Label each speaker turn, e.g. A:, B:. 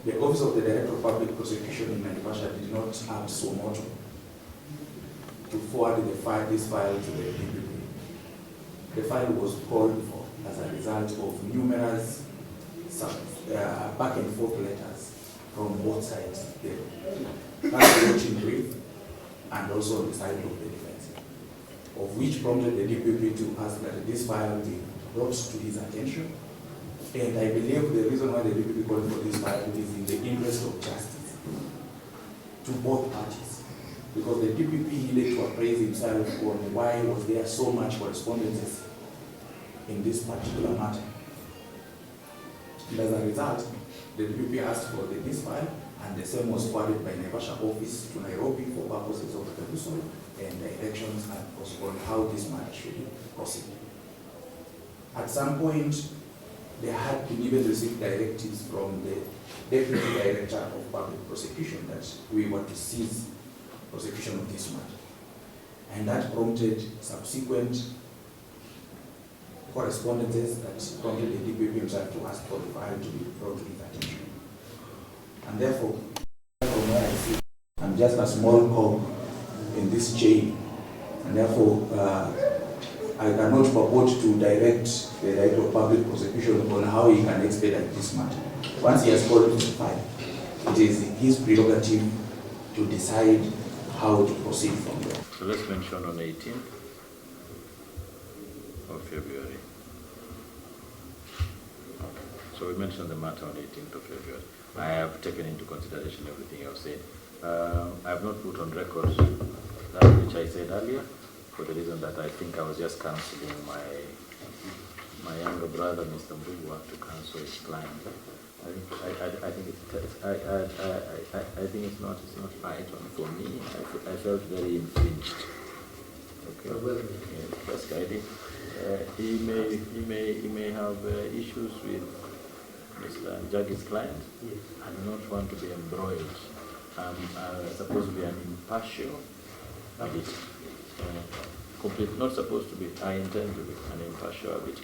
A: The Office of the Director of Public Prosecution in Naivasha did not have so much to forward this file to the DPP. The file was called for as a result of numerous back and forth letters from both sides, the watching brief and also the side of the defense, of which prompted the DPP to ask that this file be brought to his attention. And I believe the reason why the DPP called for this file is in the interest of justice to both parties. Because the DPP needed to appraise himself on why was there so much correspondence in this particular matter. And as a result, the DPP asked for this file, and the same was forwarded by Naivasha office to Nairobi for purposes of refusal and directions and on how this matter should proceed. At some point, they had been even received directives from the Deputy Director of Public Prosecution that we were to cease prosecution of this matter. And that prompted subsequent correspondences that prompted the DPP himself to ask for the file to be brought to his attention. And therefore, from where I see, I'm just a small cog in this chain, and therefore I cannot purport to direct the Director of Public Prosecution on how he can expedite this matter. Once he has called the file, it is his prerogative to decide how to proceed from there.
B: So let's mention on 18th of February. Okay. So we mentioned the matter on 18th of February. I have taken into consideration everything you have said. I have not put on record that which I said earlier, for the reason that I think I was just counseling my younger brother, Mr. Mbugwa, to counsel his client. I think it's not right for me. I felt very infringed. Okay. That's guiding. He may have issues with Mr. Jagi's client. Yes. I do not want to be embroiled. I'm supposed to be an impartial arbiter. Complete, not supposed to be. I intend to be an impartial arbiter.